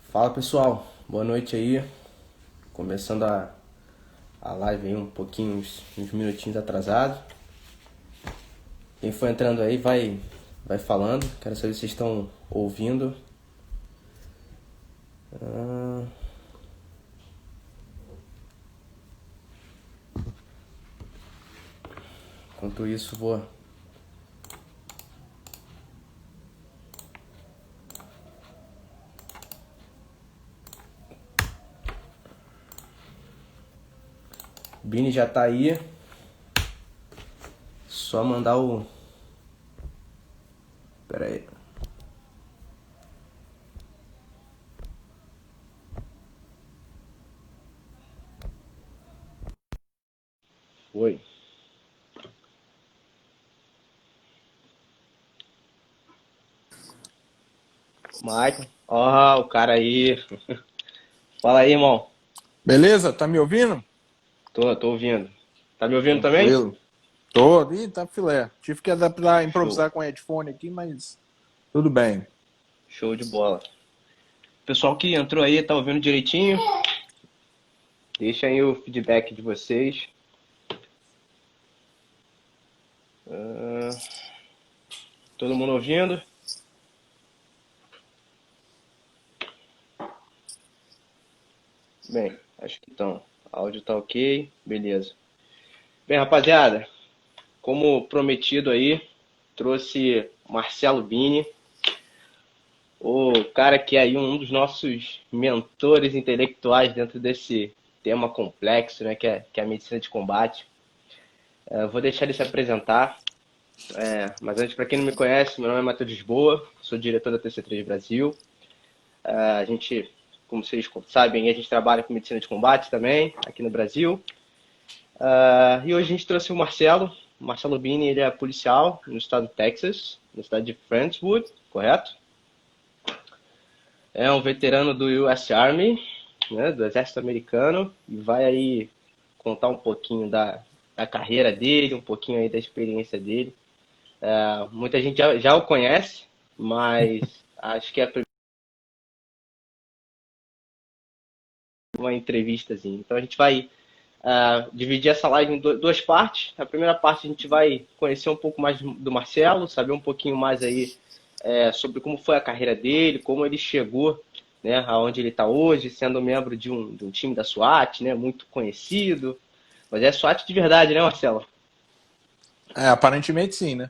Fala pessoal, boa noite aí. Começando a live aí um pouquinho, uns minutinhos atrasado. Quem for entrando aí vai falando. Quero saber se vocês estão ouvindo. Enquanto isso, vou. O Bini já tá aí. Só mandar o. Pera aí. Oi. Michael. Ó, o cara aí. Fala aí, irmão. Beleza? Tá me ouvindo? Tô ouvindo. Tá me ouvindo também? Tranquilo. Tô. Ih, tá filé. Tive que adaptar, Show. improvisar com headphone aqui, mas tudo bem. Show de bola. Pessoal que entrou aí, tá ouvindo direitinho? Deixa aí o feedback de vocês. Todo mundo ouvindo? Bem, acho que então. Áudio tá ok, beleza. Bem, rapaziada, como prometido aí, trouxe Marcelo Bini, o cara que é aí um dos nossos mentores intelectuais dentro desse tema complexo, né, que é a medicina de combate. Vou deixar ele se apresentar, mas antes, para quem não me conhece, meu nome é Matheus Lisboa, sou diretor da TC3 Brasil. A gente, como vocês sabem, a gente trabalha com medicina de combate também, aqui no Brasil. E hoje a gente trouxe o Marcelo Bini, ele é policial no estado do Texas, na cidade de Friendswood, correto? É um veterano do US Army, né, do Exército Americano, e vai aí contar um pouquinho da carreira dele, um pouquinho aí da experiência dele. Muita gente já o conhece, mas acho que é a uma entrevistazinha. Então a gente vai dividir essa live em duas partes. Na primeira parte a gente vai conhecer um pouco mais do Marcelo, saber um pouquinho mais aí sobre como foi a carreira dele, como ele chegou, né, aonde ele está hoje, sendo membro de um time da SWAT, né, muito conhecido. Mas é SWAT de verdade, né, Marcelo? Aparentemente sim, né?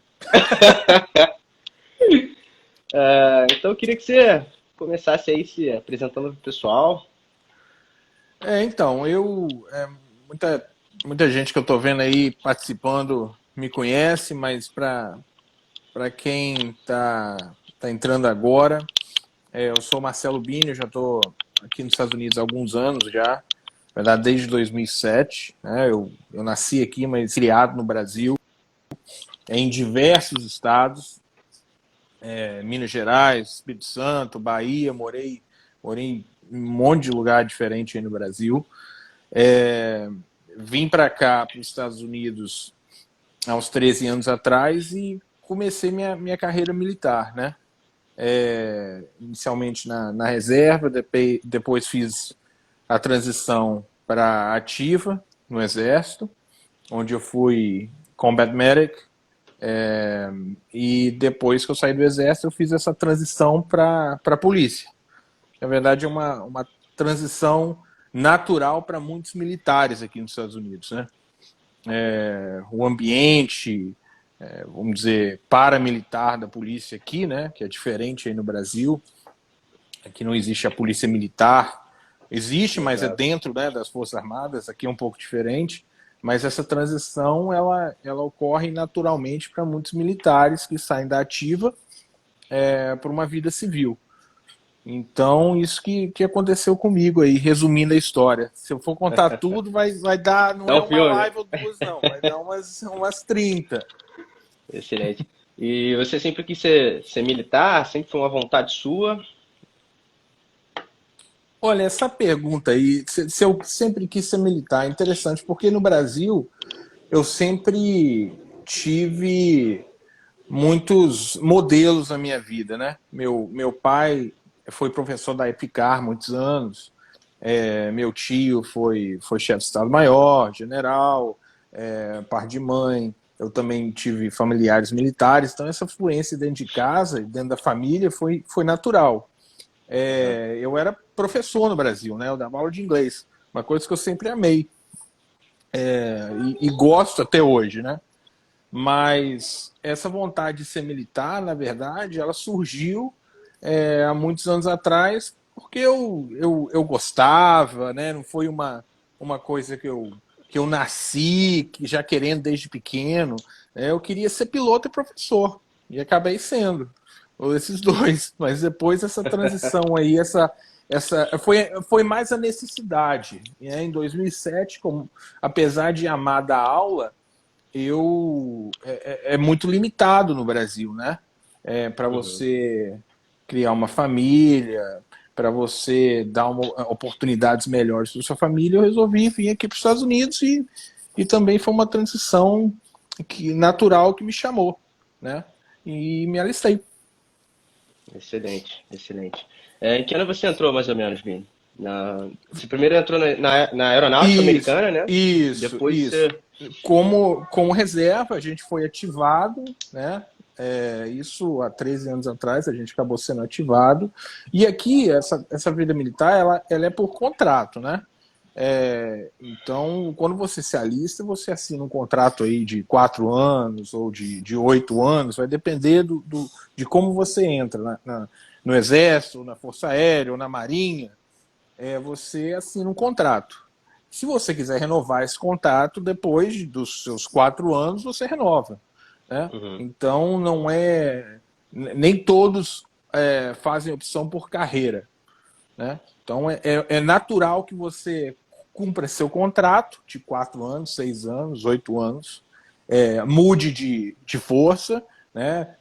Então eu queria que você começasse aí se apresentando para o pessoal. Então, muita gente que eu tô vendo aí participando me conhece, mas para quem tá entrando agora, eu sou Marcelo Bini, eu já tô aqui nos Estados Unidos há alguns anos já, na verdade desde 2007, né? Eu nasci aqui, mas criado no Brasil, em diversos estados, Minas Gerais, Espírito Santo, Bahia, morei em um monte de lugar diferente aí no Brasil. É, Vim para cá, para os Estados Unidos, há uns 13 anos atrás e comecei minha carreira militar, né? Inicialmente na reserva, depois fiz a transição para ativa no Exército, onde eu fui Combat Medic, e depois que eu saí do Exército, eu fiz essa transição para a polícia. Na verdade, é uma transição natural para muitos militares aqui nos Estados Unidos, né? O ambiente, vamos dizer, paramilitar da polícia aqui, né? Que é diferente aí no Brasil. Aqui não existe a polícia militar. Existe, mas é Exato. dentro, né, das Forças Armadas. Aqui é um pouco diferente. Mas essa transição, ela ocorre naturalmente para muitos militares que saem da ativa para uma vida civil. Então, isso que aconteceu comigo aí, resumindo a história. Se eu for contar tudo, vai dar, não é Então, uma filme. live ou duas, não, vai dar umas 30. Excelente. E você sempre quis ser militar? Sempre foi uma vontade sua? Olha, essa pergunta aí, se eu sempre quis ser militar, é interessante, porque no Brasil eu sempre tive muitos modelos na minha vida, né? Meu pai foi professor da EPICAR muitos anos. Meu tio foi chefe de Estado-Maior, general, par de mãe. Eu também tive familiares militares, então essa fluência dentro de casa, dentro da família, foi natural. Eu era professor no Brasil, né? Eu dava aula de inglês, uma coisa que eu sempre amei, e gosto até hoje, né? Mas essa vontade de ser militar, na verdade, ela surgiu há muitos anos atrás, porque eu gostava, né? Não foi uma coisa que eu nasci já querendo desde pequeno. Eu queria ser piloto e professor, e acabei sendo, ou esses dois. Mas depois essa transição aí, foi mais a necessidade. Em 2007, apesar de amar dar aula, é muito limitado no Brasil, né? Para Uhum. você criar uma família, para você dar oportunidades melhores para sua família, eu resolvi vir aqui para os Estados Unidos e também foi uma transição natural que me chamou, né? E me alistei. Excelente, excelente. Em que ano você entrou, mais ou menos, Vini? Você primeiro entrou na aeronáutica Isso, americana, né? isso, Depois isso. você... Como reserva, a gente foi ativado, né? Isso há 13 anos atrás, a gente acabou sendo ativado. E aqui, essa vida militar, ela é por contrato, né? Então, quando você se alista, você assina um contrato aí de 4 anos ou de 8 anos, vai depender de como você entra no Exército, na Força Aérea ou na Marinha. Você assina um contrato. Se você quiser renovar esse contrato, depois dos seus 4 anos, você renova, né? Uhum. Então, não é... Nem todos fazem opção por carreira, né? Então, é natural que você cumpra seu contrato de 4 anos, 6 anos, 8 anos, mude de força, né?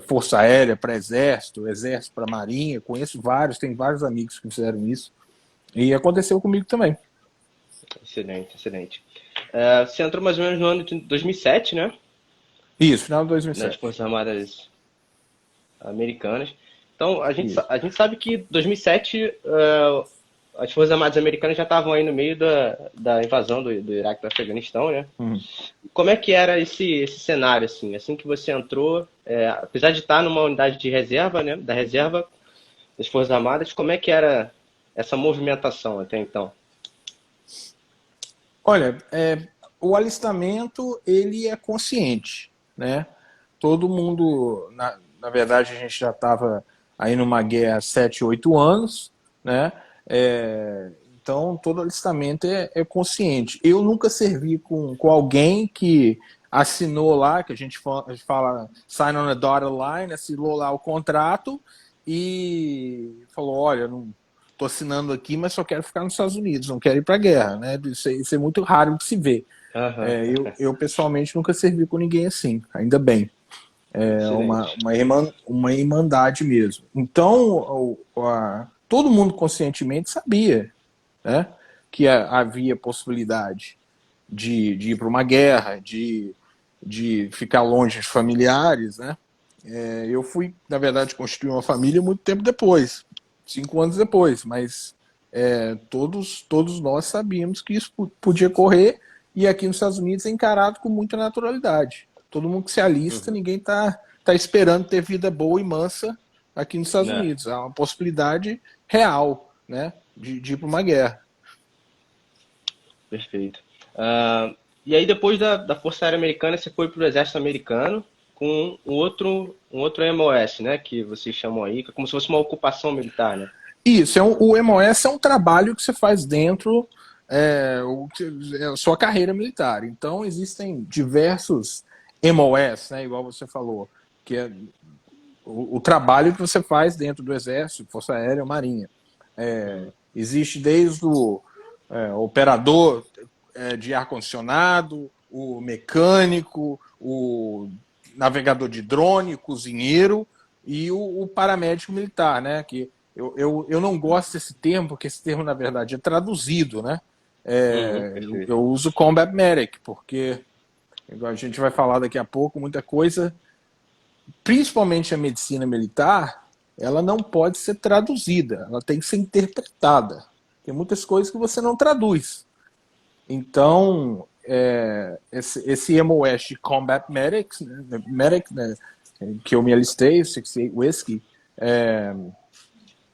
Força Aérea para Exército, Exército para Marinha. Conheço vários, tem vários amigos que fizeram isso. E aconteceu comigo também. Excelente, excelente. Você entrou mais ou menos no ano de 2007, né? Isso, final de Nas 2007. Forças Armadas Americanas. Então, Isso. a gente sabe que 2007 as Forças Armadas Americanas já estavam aí no meio da invasão do Iraque e do Afeganistão, né? Uhum. Como é que era esse cenário, assim que você entrou, apesar de estar numa unidade de reserva, né, da reserva das Forças Armadas, como é que era essa movimentação até então? Olha, o alistamento ele é consciente, né? Todo mundo, na verdade, a gente já estava aí numa guerra há 7, 8 anos, né? Então, todo alistamento é consciente. Eu nunca servi com alguém que assinou lá, que a gente fala sign on a dotted line, assinou lá o contrato e falou, olha, não estou assinando aqui, mas só quero ficar nos Estados Unidos, não quero ir para a guerra, né? Isso é muito raro de se ver. Aham. Eu pessoalmente nunca servi com ninguém assim, ainda bem. Excelente. Uma irmandade mesmo. Então, todo mundo conscientemente sabia, né, que havia possibilidade de ir para uma guerra, de ficar longe de familiares, né? Eu fui, na verdade, construir uma família muito tempo depois, 5 anos depois, mas todos nós sabíamos que isso podia correr e aqui nos Estados Unidos é encarado com muita naturalidade. Todo mundo que se alista, Uhum. ninguém tá esperando ter vida boa e mansa aqui nos Estados Né? Unidos. Há uma possibilidade real, né, de ir para uma guerra. Perfeito. E aí depois da Força Aérea Americana, você foi para o Exército Americano com um outro MOS, né? Que vocês chamam aí, que é como se fosse uma ocupação militar, né? Isso, o MOS é um trabalho que você faz dentro a sua carreira militar. Então, existem diversos MOS, né, igual você falou, que é o trabalho que você faz dentro do Exército, Força Aérea ou Marinha. Existe desde o operador de ar-condicionado, o mecânico, o navegador de drone, o cozinheiro e o paramédico militar, né? Que eu não gosto desse termo, porque esse termo, na verdade, é traduzido, né? Uhum, Eu perfeito. uso Combat Medic, porque igual a gente vai falar daqui a pouco, muita coisa, principalmente a medicina militar, ela não pode ser traduzida, ela tem que ser interpretada. Tem muitas coisas que você não traduz. Então, esse MOS de Combat Medics, né, que eu me alistei, 68 Whiskey,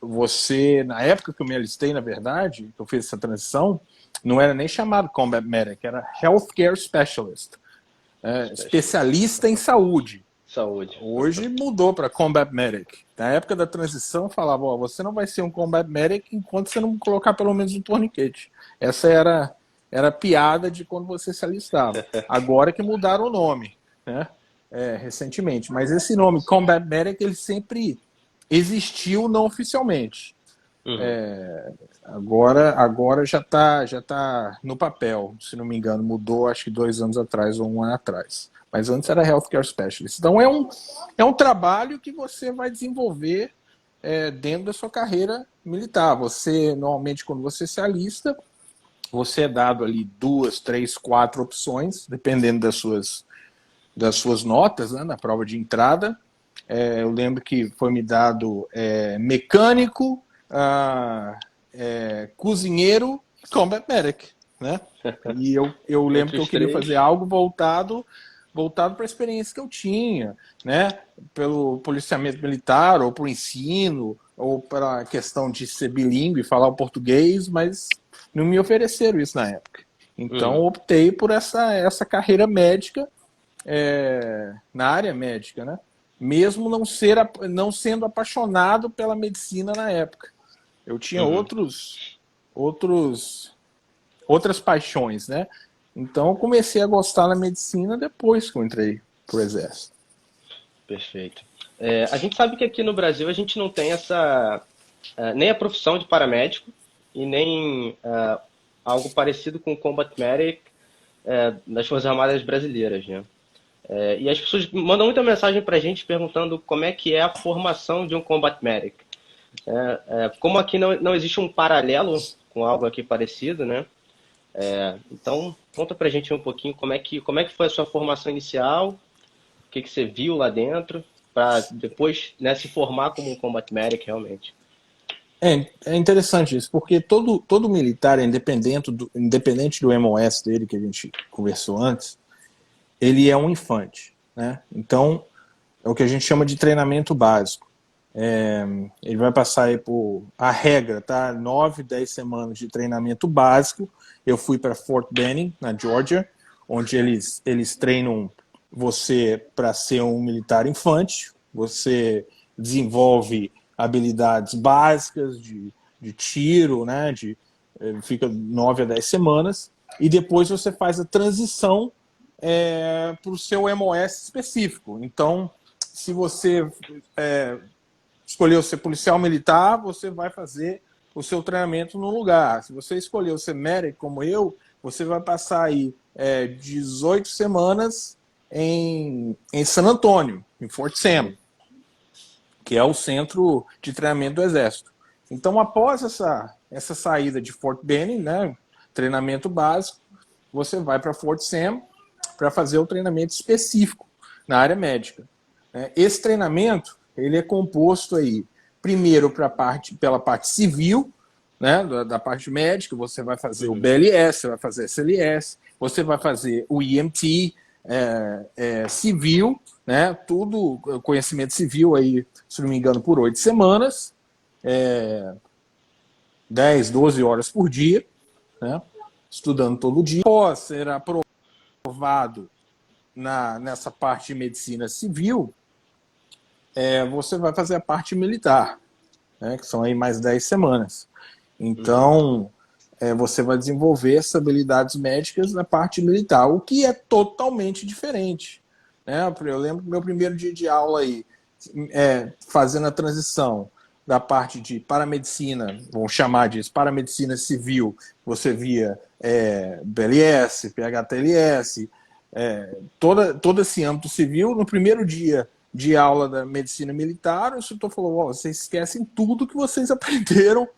você, na época que eu me alistei, na verdade, que eu fiz essa transição, não era nem chamado Combat Medic, era Healthcare Specialist, especialista em saúde. Hoje mudou para Combat Medic. Na época da transição, eu falava, você não vai ser um Combat Medic enquanto você não colocar pelo menos um torniquete. Essa era a piada de quando você se alistava. Agora que mudaram o nome, né? Recentemente. Mas esse nome, Combat Medic, ele sempre existiu não oficialmente. Agora já tá no papel, se não me engano. Mudou, acho que 2 anos atrás ou 1 ano atrás. Mas antes era Healthcare Specialist. Então é um trabalho que você vai desenvolver dentro da sua carreira militar. Você, normalmente, quando você se alista, você é dado ali 2, 3, 4 opções, dependendo das suas notas, né, na prova de entrada. Eu lembro que foi me dado mecânico, cozinheiro e Combat Medic, né? E eu lembro que eu queria fazer algo voltado para a experiência que eu tinha, né? Pelo policiamento militar, ou para o ensino, ou para a questão de ser bilíngue, falar o português, mas não me ofereceram isso na época. Então, optei por essa carreira médica, na área médica, né? Mesmo não sendo apaixonado pela medicina na época. Eu tinha outras paixões, né? Então, eu comecei a gostar da medicina depois que eu entrei pro Exército. Perfeito. A gente sabe que aqui no Brasil a gente não tem nem a profissão de paramédico e nem algo parecido com o Combat Medic das Forças Armadas brasileiras, né? E as pessoas mandam muita mensagem para a gente perguntando como é que é a formação de um Combat Medic. Como aqui não existe um paralelo com algo aqui parecido, né? Então, conta pra gente um pouquinho como é que foi a sua formação inicial, o que você viu lá dentro, para depois, né, se formar como um Combat Medic realmente. É interessante isso, porque todo militar, independente do MOS dele, que a gente conversou antes, ele é um infante, né? Então, é o que a gente chama de treinamento básico. Ele vai passar aí por a regra, tá? 9, 10 semanas de treinamento básico. Eu fui para Fort Benning, na Georgia, onde eles treinam você para ser um militar infante. Você desenvolve habilidades básicas de tiro, né? Fica 9 a 10 semanas. E depois você faz a transição para o seu MOS específico. Então, se você escolheu ser policial militar, você vai fazer o seu treinamento no lugar. Se você escolheu ser medic, como eu, você vai passar aí 18 semanas em San Antônio, em Fort Sam, que é o centro de treinamento do Exército. Então, após essa saída de Fort Benning, né, treinamento básico, você vai para Fort Sam para fazer o treinamento específico na área médica. Esse treinamento ele é composto aí, primeiro pela parte civil, né, da parte médica. Você vai fazer o BLS, você vai fazer SLS, você vai fazer o EMT civil, né, tudo conhecimento civil aí, se não me engano, por 8 semanas, 10, 12 horas por dia, né, estudando todo dia. Após ser aprovado nessa parte de medicina civil, você vai fazer a parte militar, né, que são aí mais 10 semanas. Então, você vai desenvolver essas habilidades médicas na parte militar, o que é totalmente diferente, né? Eu lembro do meu primeiro dia de aula aí, fazendo a transição da parte de paramedicina, vamos chamar disso, paramedicina civil, você via BLS, PHTLS, todo esse âmbito civil. No primeiro dia de aula da medicina militar, o instrutor falou: vocês esquecem tudo que vocês aprenderam,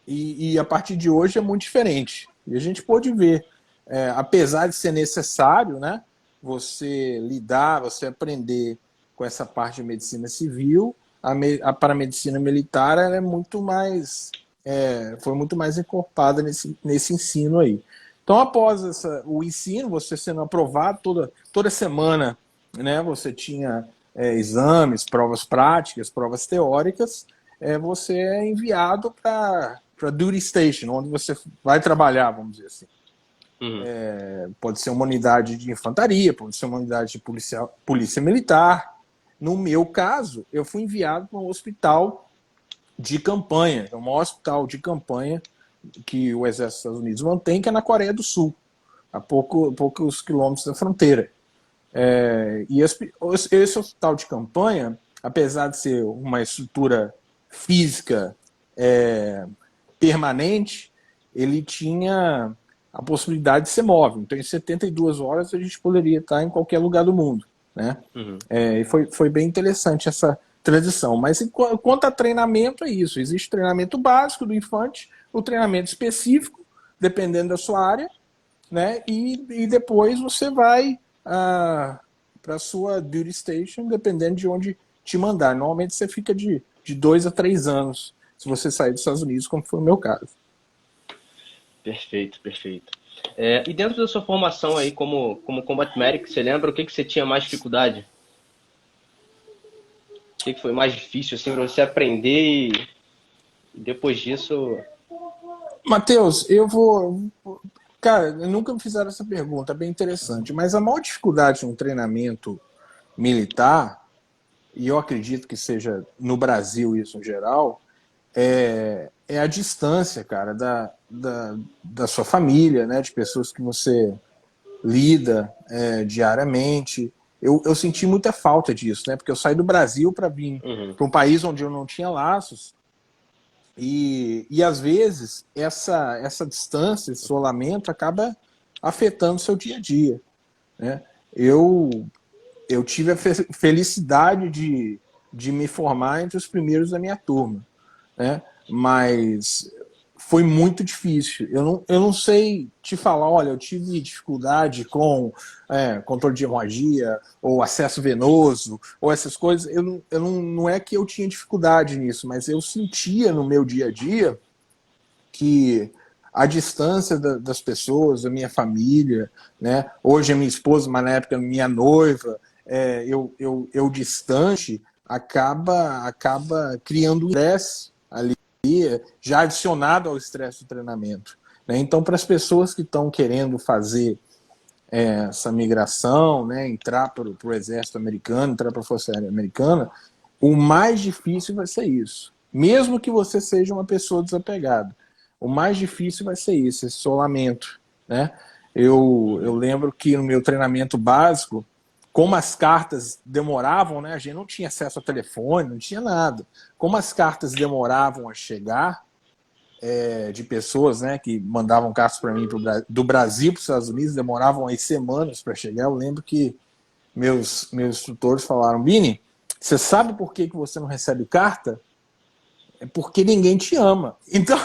e a partir de hoje é muito diferente. E a gente pôde ver, apesar de ser necessário, né, você lidar, você aprender com essa parte de medicina civil, para a medicina militar ela é muito mais, foi muito mais encorpada nesse ensino aí. Então, após o ensino, você sendo aprovado toda semana, né, você tinha exames, provas práticas, provas teóricas, você é enviado para duty station, onde você vai trabalhar, vamos dizer assim. Uhum. Pode ser uma unidade de infantaria, pode ser uma unidade de polícia militar. No meu caso, eu fui enviado para um hospital de campanha, um hospital de campanha que o Exército dos Estados Unidos mantém, que é na Coreia do Sul, a poucos quilômetros da fronteira. E esse hospital de campanha, apesar de ser uma estrutura física permanente, ele tinha a possibilidade de ser móvel. Então, em 72 horas, a gente poderia estar em qualquer lugar do mundo, né? Uhum. E foi bem interessante essa transição. Mas, quanto a treinamento, é isso. Existe o treinamento básico do infante, o treinamento específico, dependendo da sua área, né? E depois você vai para a sua duty station, dependendo de onde te mandar. Normalmente, você fica de 2 a 3 anos, se você sair dos Estados Unidos, como foi o meu caso. Perfeito, perfeito. E dentro da sua formação aí como Combat Medic, você lembra o que você tinha mais dificuldade? O que foi mais difícil assim para você aprender e depois disso? Matheus, Cara, nunca me fizeram essa pergunta, é bem interessante. Mas a maior dificuldade no treinamento militar, e eu acredito que seja no Brasil isso em geral, é a distância, cara, da sua família, né, de pessoas que você lida diariamente. Eu senti muita falta disso, né, porque eu saí do Brasil para vir Uhum. para um país onde eu não tinha laços, e às vezes essa distância, esse isolamento acaba afetando o seu dia a dia, né? Eu tive a felicidade de me formar entre os primeiros da minha turma, né? Mas foi muito difícil. Eu não sei te falar, olha, eu tive dificuldade com controle de hemorragia, ou acesso venoso, ou essas coisas. Não é que eu tinha dificuldade nisso, mas eu sentia no meu dia a dia que a distância das pessoas, da minha família, né? Hoje a minha esposa, mas na época minha noiva, eu distante, acaba criando um estresse ali, já adicionado ao estresse do treinamento, né? Então, para as pessoas que estão querendo fazer essa migração, né, entrar para o exército americano, entrar para a Força Aérea Americana, o mais difícil vai ser isso. Mesmo que você seja uma pessoa desapegada, o mais difícil vai ser isso, esse isolamento, né? Eu lembro que no meu treinamento básico, como as cartas demoravam, né? A gente não tinha acesso a telefone, não tinha nada. Como as cartas demoravam a chegar, de pessoas, né, que mandavam cartas para mim do Brasil para os Estados Unidos, demoravam aí semanas para chegar. Eu lembro que meus instrutores falaram: Bini, você sabe por que você não recebe carta? É porque ninguém te ama. Então,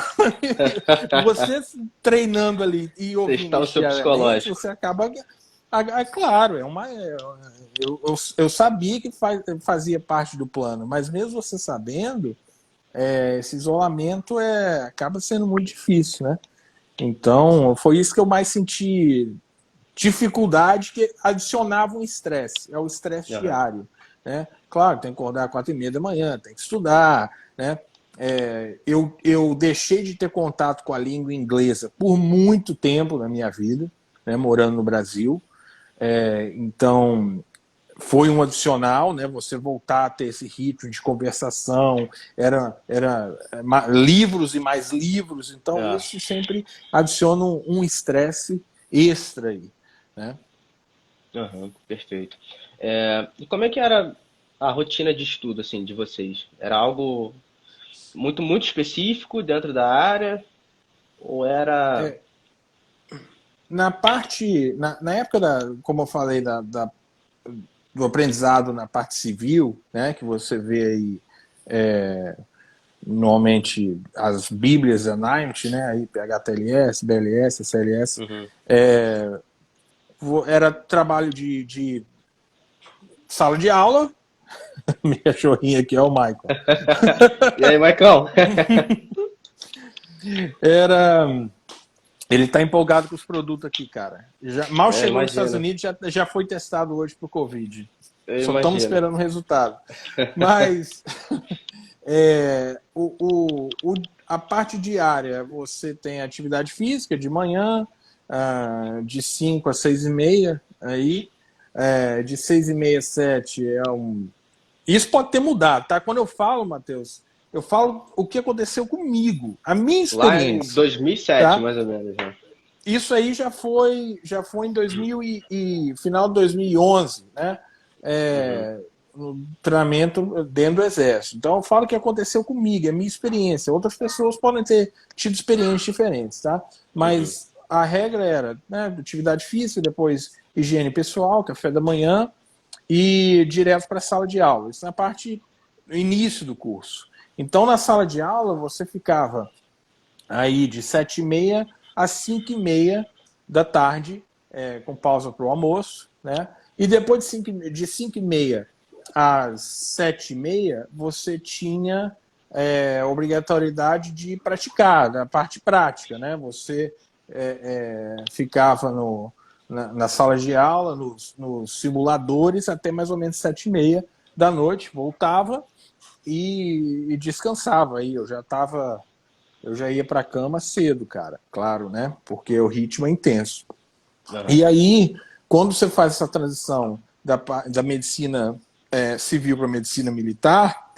você treinando ali e ouvindo Testar o isso seu diariamente, psicológico. você acaba. Claro, eu sabia que fazia parte do plano, mas mesmo você sabendo, esse isolamento acaba sendo muito difícil, né? Então, foi isso que eu mais senti dificuldade, que adicionava um estresse, é o estresse Uhum. diário, né? Claro, tem que acordar às 4:30 da manhã, tem que estudar, né? Eu deixei de ter contato com a língua inglesa por muito tempo na minha vida, né, morando no Brasil. Então, foi um adicional, né? Você voltar a ter esse ritmo de conversação, era livros e mais livros, então isso sempre adiciona um estresse extra aí, né? Uhum, perfeito. E como é que era a rotina de estudo assim de vocês? Era algo muito muito específico dentro da área ou era? Na época como eu falei, do aprendizado na parte civil, né, que você vê aí normalmente as bíblias Anaimt, né, aí PHTLS, BLS, CLS, Uhum. Era trabalho de sala de aula, Meu cachorrinho aqui é o Michael. E aí, Maicão? Ele tá empolgado com os produtos aqui, cara. Mal chegou nos Estados Imagino. Unidos, já foi testado hoje pro Covid. Eu Só estamos imagino. esperando o resultado. Mas a parte diária, você tem atividade física de manhã, de 5 a 6h30, aí, de 6h30 a 7 Isso pode ter mudado, tá? Quando eu falo, Matheus, eu falo o que aconteceu comigo, a minha Lá em experiência, 2007, tá? mais ou menos, né? Isso aí já foi em 2000 e final de 2011, né? Uhum. No treinamento dentro do Exército. Então, eu falo o que aconteceu comigo, é a minha experiência. Outras pessoas podem ter tido experiências diferentes, tá? Uhum. Mas a regra era, né, atividade física, depois higiene pessoal, café da manhã e direto para a sala de aula. Isso na parte, no início do curso. Então, na sala de aula, você ficava aí de 7h30 às 5h30 da tarde, com pausa para o almoço, né? E depois de 5h30 às 7h30, você tinha obrigatoriedade de praticar, da parte prática, né? Você ficava na sala de aula, nos simuladores, até mais ou menos 7h30 da noite, voltava e descansava. Aí eu já ia para a cama cedo, cara, claro, né? Porque o ritmo é intenso. Uhum. E aí, quando você faz essa transição da medicina civil para medicina militar,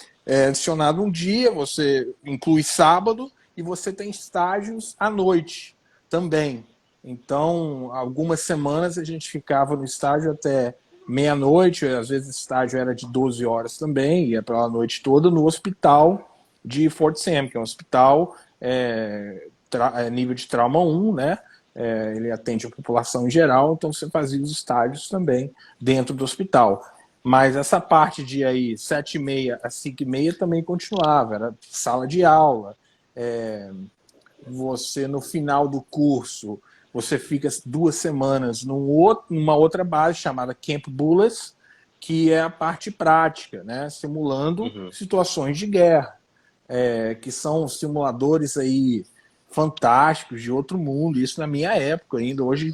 adicionado um dia, você inclui sábado e você tem estágios à noite também. Então, algumas semanas a gente ficava no estágio até meia-noite, às vezes o estágio era de 12 horas também, ia para a noite toda no hospital de Fort Sam, que é um hospital nível de trauma 1, né? Ele atende a população em geral, então você fazia os estágios também dentro do hospital. Mas essa parte de aí 7h30 a 5h30 também continuava, era sala de aula. Você, no final do curso, você fica 2 semanas numa outra base chamada Camp Bullets, que é a parte prática, né? Simulando Uhum. situações de guerra, que são simuladores aí fantásticos de outro mundo. Isso na minha época ainda, hoje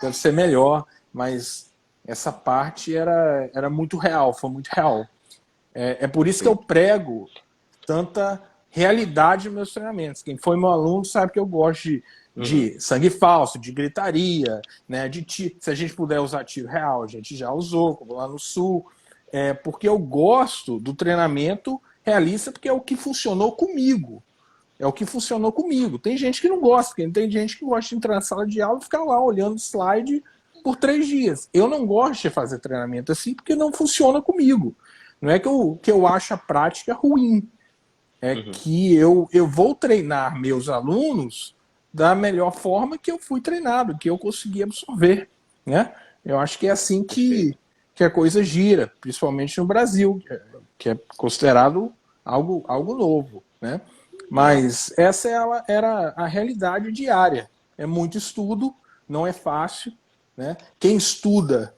deve ser melhor, mas essa parte era muito real, foi muito real. É por isso que eu prego tanta realidade nos meus treinamentos. Quem foi meu aluno sabe que eu gosto Uhum. de sangue falso, de gritaria, né? Se a gente puder usar tiro real, a gente já usou, como lá no Sul. Porque eu gosto do treinamento realista, porque é o que funcionou comigo. É o que funcionou comigo. Tem gente que não gosta, tem gente que gosta de entrar na sala de aula e ficar lá olhando slide por 3 dias. Eu não gosto de fazer treinamento assim porque não funciona comigo. Não é que eu acho a prática ruim. É que eu vou treinar meus alunos da melhor forma que eu fui treinado, que eu consegui absorver, né? Eu acho que é assim que a coisa gira, principalmente no Brasil, que é considerado algo novo, né? Mas essa era a realidade diária. É muito estudo, não é fácil, né? Quem estuda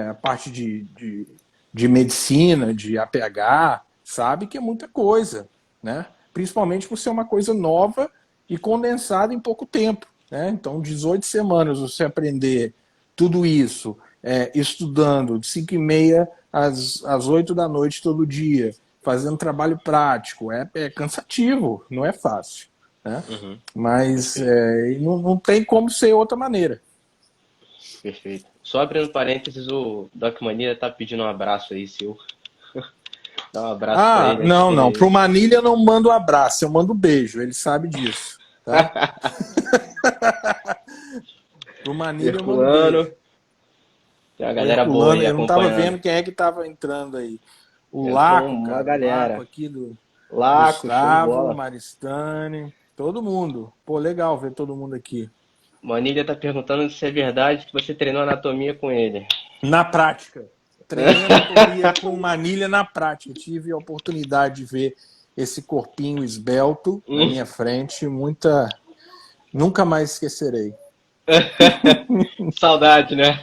a parte de medicina, de APH, sabe que é muita coisa, né? Principalmente por ser uma coisa nova e condensada em pouco tempo, né? Então, 18 semanas você aprender tudo isso, estudando de 5h30 às 8 da noite todo dia, fazendo trabalho prático, é cansativo, não é fácil, né? Uhum. Mas Perfeito. não tem como ser outra maneira. Perfeito. Só abrindo parênteses, o Doc Mania tá pedindo um abraço aí, seu. Dá um abraço pra ele Não. aí. Pro Manilha eu não mando abraço, eu mando beijo. Ele sabe disso, tá? Pro Manilha eu mando beijo. Herculano. Tem uma O galera boa Herculano, aí eu não tava acompanhando. vendo quem é que tava entrando aí. O Entrou Laco, uma cara, o Laco galera. aqui do Laco, show de Gustavo, bola. Maristane, todo mundo. Pô, legal ver todo mundo aqui. Manilha tá perguntando se é verdade que você treinou anatomia com ele. Na prática. Treinei anatomia com Manilha na prática. Tive a oportunidade de ver esse corpinho esbelto na minha frente. Nunca mais esquecerei. Saudade, né?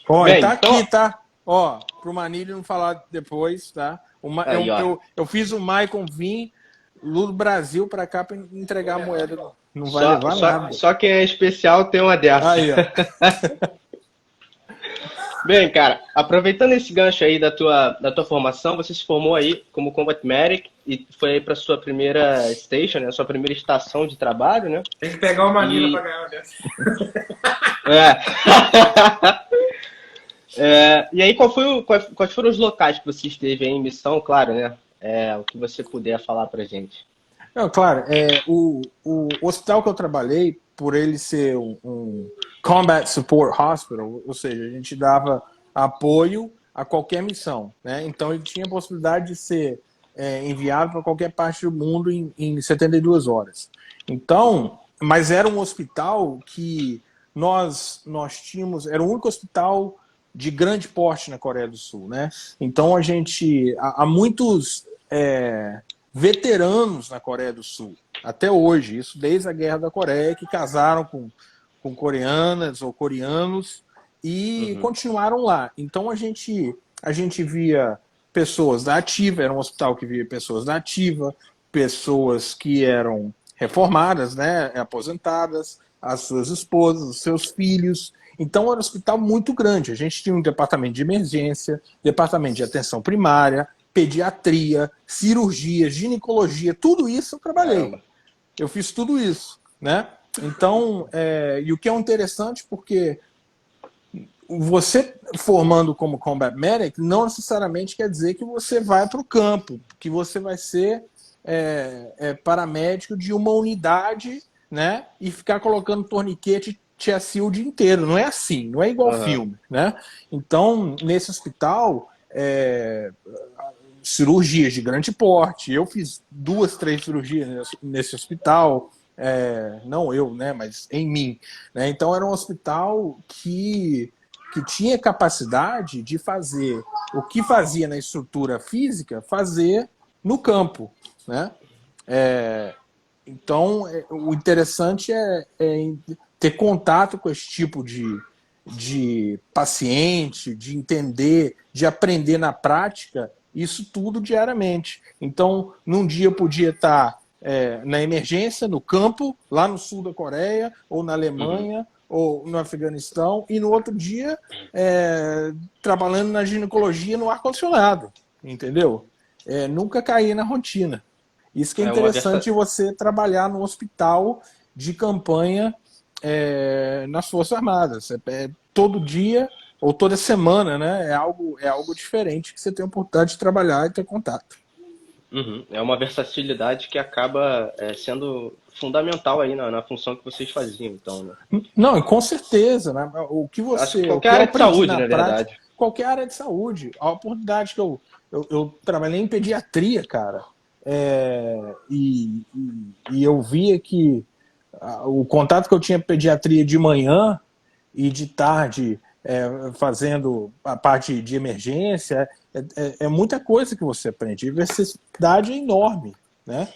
Ó, e Bem, tá aqui, então. tá? Ó, pro Manilha não falar depois, tá? Aí, ó. Eu fiz o Maicon vir do Brasil para cá para entregar a moeda. Não vai Só, levar só, nada. só quem é especial tem uma dessa. Aí, ó. Bem, cara, aproveitando esse gancho aí da tua formação, você se formou aí como Combat Medic e foi aí para sua primeira station, né? Sua primeira estação de trabalho, né? Tem que pegar o Manila E pra ganhar uma dessa. é. E aí, quais foram os locais que você esteve aí em missão, claro, né? O que você puder falar pra gente. Não, claro, o hospital que eu trabalhei, por ele ser um Combat Support Hospital, ou seja, a gente dava apoio a qualquer missão, né? Então ele tinha a possibilidade de ser enviado para qualquer parte do mundo em 72 horas. Então, mas era um hospital que nós tínhamos, era o único hospital de grande porte na Coreia do Sul, né? Então há muitos veteranos na Coreia do Sul, até hoje, isso desde a Guerra da Coreia, que casaram com coreanas ou coreanos e continuaram lá. Então a gente via pessoas da ativa, era um hospital que via pessoas da ativa, pessoas que eram reformadas, né, aposentadas, as suas esposas, os seus filhos. Então era um hospital muito grande. A gente tinha um departamento de emergência, departamento de atenção primária, pediatria, cirurgia, ginecologia, tudo isso eu trabalhei. Caramba. Eu fiz tudo isso, né? Então, e o que é interessante porque você formando como Combat Medic não necessariamente quer dizer que você vai para o campo, que você vai ser paramédico de uma unidade, né? E ficar colocando torniquete chassi o dia inteiro. Não é assim, não é igual filme, né? Então, nesse hospital, cirurgias de grande porte. Eu fiz 2, 3 cirurgias nesse hospital, não eu, né, mas em mim, né? Então era um hospital que tinha capacidade de fazer o que fazia na estrutura física, fazer no campo, né? Então o interessante é ter contato com esse tipo de paciente, de entender, de aprender na prática isso tudo diariamente. Então, num dia eu podia estar na emergência, no campo, lá no sul da Coreia, ou na Alemanha, ou no Afeganistão, e no outro dia trabalhando na ginecologia no ar-condicionado, entendeu? Nunca cair na rotina. Isso que é interessante você trabalhar no hospital de campanha nas Forças Armadas. Todo dia ou toda semana, né? É algo diferente que você tem a oportunidade de trabalhar e ter contato. É uma versatilidade que acaba sendo fundamental aí na função que vocês faziam, então, né? Não, e com certeza, né? O que Acho que você qualquer área de saúde, na prática, verdade. qualquer área de saúde. A oportunidade que eu trabalhei em pediatria, cara, e eu via que o contato que eu tinha pediatria de manhã e de tarde fazendo a parte de emergência, muita coisa que você aprende. A diversidade é enorme, né?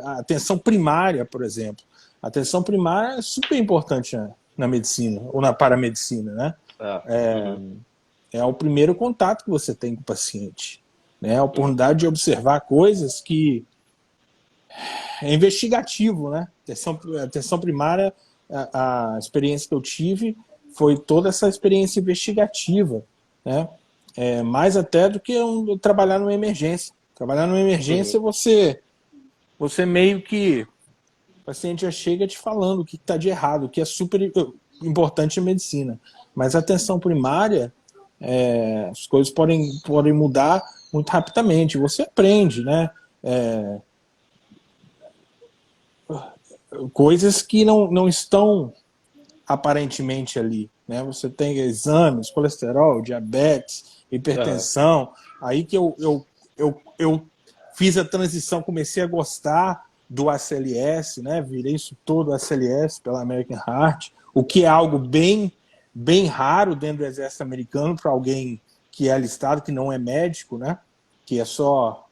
A atenção primária, por exemplo. A atenção primária é super importante na medicina, ou na paramedicina, né? É o primeiro contato que você tem com o paciente, né? A oportunidade de observar coisas que é investigativo, né? Atenção primária, a experiência que eu tive foi toda essa experiência investigativa, né? Mais até do que trabalhar numa emergência. Trabalhar numa emergência, você meio que o paciente já chega te falando o que está de errado, o que é super importante em medicina. Mas a atenção primária, as coisas podem mudar muito rapidamente. Você aprende, né? Coisas que não estão aparentemente ali, né? Você tem exames, colesterol, diabetes, hipertensão. Aí que eu fiz a transição, comecei a gostar do ACLS, né? Virei instrutor do ACLS pela American Heart, o que é algo bem raro dentro do exército americano para alguém que é alistado, que não é médico, né? Que é só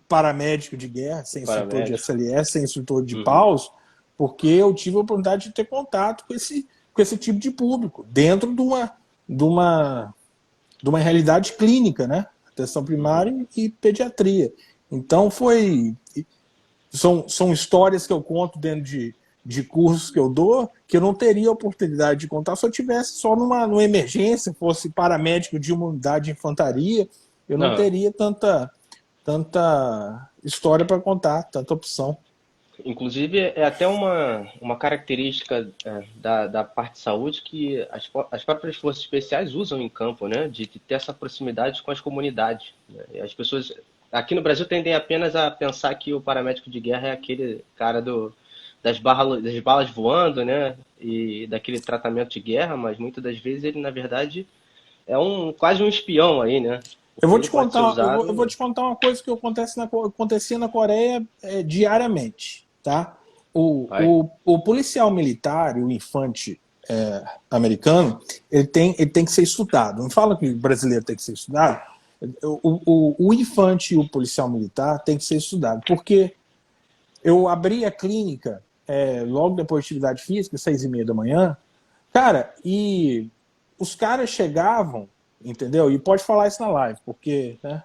paramédico de guerra, sem instrutor de ACLS, sem instrutor de PAUS, porque eu tive a oportunidade de ter contato com esse tipo de público, dentro de uma de uma realidade clínica, né? Atenção primária e pediatria. Então são histórias que eu conto dentro de cursos que eu dou, que eu não teria oportunidade de contar se eu tivesse só numa emergência, fosse paramédico de uma unidade de infantaria, eu não Aham. teria tanta história para contar, tanta opção. Inclusive, é até uma característica da parte de saúde que as próprias forças especiais usam em campo, né? De ter essa proximidade com as comunidades, né? E as pessoas aqui no Brasil tendem apenas a pensar que o paramédico de guerra é aquele cara das balas voando, né? E daquele tratamento de guerra, mas muitas das vezes ele, na verdade, é quase um espião aí, né? Eu Porque vou ele te pode ser contar, eu vou usado. te contar uma coisa que acontecia na Coreia diariamente, tá? Vai. O policial militar, o infante americano, ele tem que ser estudado. Não fala que o brasileiro tem que ser estudado. O infante e o policial militar tem que ser estudado, porque eu abri a clínica logo depois de atividade física, 6:30 da manhã, cara, e os caras chegavam, entendeu? E pode falar isso na live, porque, né,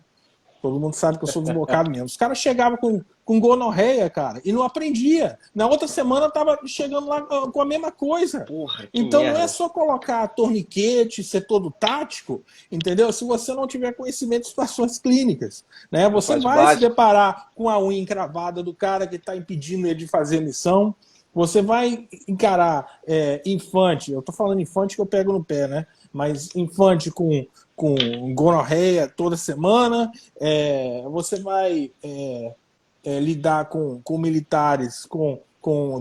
todo mundo sabe que eu sou desbocado mesmo. Os caras chegavam com gonorreia, cara, e não aprendia. Na outra semana tava chegando lá com a mesma coisa. Porra, que Então não é merda. só colocar torniquete, ser todo tático, entendeu? Se você não tiver conhecimento de situações clínicas, né? Não Você faz o vai se básico. deparar com a unha encravada do cara que está impedindo ele de fazer missão. Você vai encarar infante, eu tô falando infante que eu pego no pé, né? Mas infante com gonorreia toda semana, você vai lidar com militares com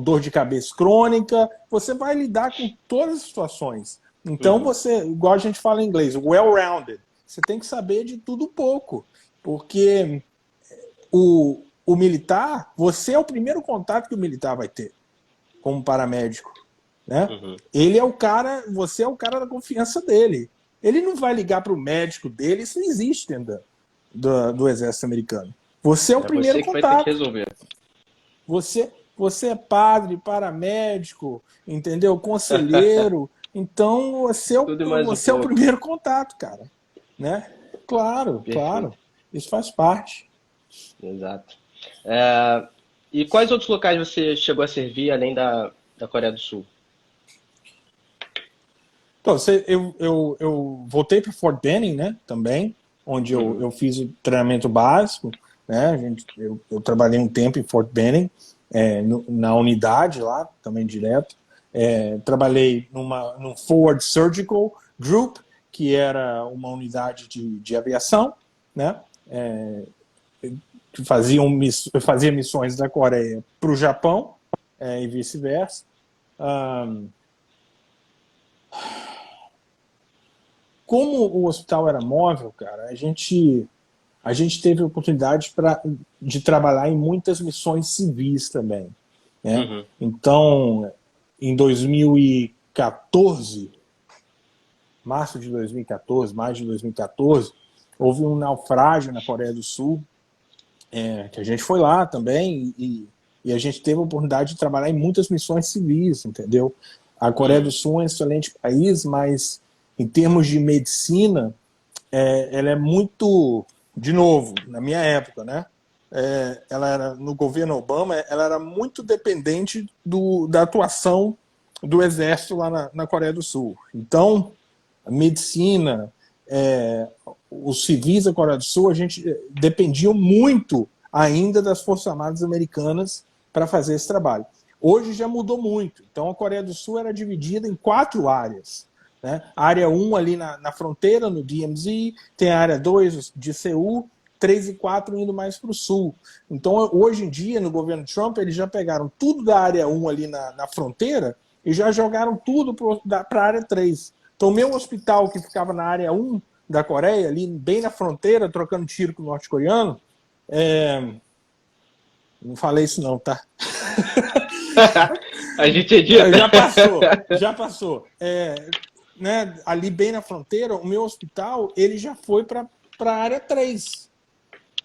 dor de cabeça crônica, você vai lidar com todas as situações. Então Uhum. você, igual a gente fala em inglês, well-rounded, você tem que saber de tudo um pouco, porque o militar, você é o primeiro contato que o militar vai ter como paramédico, né? Uhum. Ele é o cara, você é o cara da confiança dele. Ele não vai ligar para o médico dele, isso não existe dentro do exército americano. Você é o É primeiro você que vai ter que contato. resolver. Você é padre, paramédico, entendeu? Conselheiro. Então Tudo e mais um você é o pouco. primeiro contato, cara, né? Claro, claro. Perfeito. Isso faz parte. Exato. E quais outros locais você chegou a servir além da Coreia do Sul? Então, eu voltei para Fort Benning, né? Também, onde Uhum. eu fiz o treinamento básico, né? Eu trabalhei um tempo em Fort Benning, na unidade lá, também direto. Trabalhei num Forward Surgical Group, que era uma unidade de aviação, né? Que fazia missões da Coreia para o Japão, e vice-versa. Um, Como o hospital era móvel, cara, a gente teve oportunidade de trabalhar em muitas missões civis também, né? Uhum. Então, em 2014, março de 2014, maio de 2014, houve um naufrágio na Coreia do Sul, que a gente foi lá também e a gente teve a oportunidade de trabalhar em muitas missões civis, entendeu? A Coreia do Uhum. Sul é um excelente país, mas em termos de medicina, ela é muito, de novo, na minha época, né? Ela era no governo Obama, ela era muito dependente da atuação do exército lá na Coreia do Sul. Então, a medicina, os civis da Coreia do Sul, a gente dependia muito ainda das Forças Armadas Americanas para fazer esse trabalho. Hoje já mudou muito. Então, a Coreia do Sul era dividida em 4 áreas. Né? A área 1 ali na fronteira, no DMZ, tem a área 2 de Seul, 3 e 4 indo mais para o sul. Então, hoje em dia, no governo Trump, eles já pegaram tudo da área 1 ali na fronteira e já jogaram tudo para a área 3. Então, o meu hospital, que ficava na área 1 da Coreia, ali bem na fronteira, trocando tiro com o norte-coreano, não falei isso não, tá? A gente edita. Já passou, já passou. Né, ali bem na fronteira, o meu hospital ele já foi para a área 3.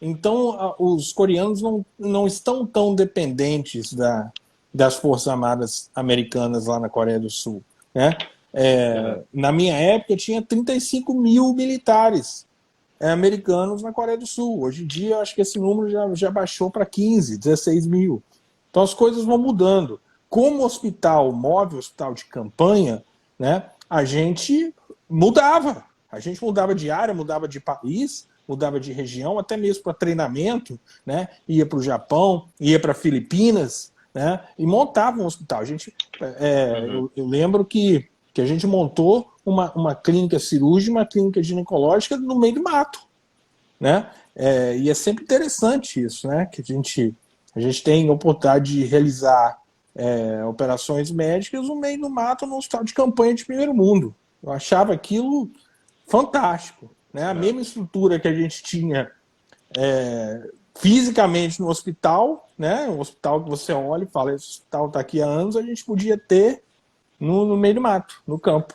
Então, os coreanos não estão tão dependentes das Forças Armadas Americanas lá na Coreia do Sul. Né? Aham. Na minha época, tinha 35 mil militares americanos na Coreia do Sul. Hoje em dia, eu acho que esse número já baixou para 15, 16 mil. Então, as coisas vão mudando. Como hospital móvel, hospital de campanha, né, a gente mudava. A gente mudava de área, mudava de país, mudava de região, até mesmo para treinamento, né, ia para o Japão, ia para Filipinas, né, e montava um hospital. Uhum. Eu lembro que a gente montou uma clínica cirúrgica, uma clínica ginecológica no meio do mato, né? E é sempre interessante isso, né? Que a gente tem a oportunidade de realizar operações médicas no meio do mato, no hospital de campanha de primeiro mundo. Eu achava aquilo fantástico, né? A É. mesma estrutura que a gente tinha fisicamente no hospital, né? Um hospital que você olha e fala, esse hospital está aqui há anos, a gente podia ter no meio do mato, no campo.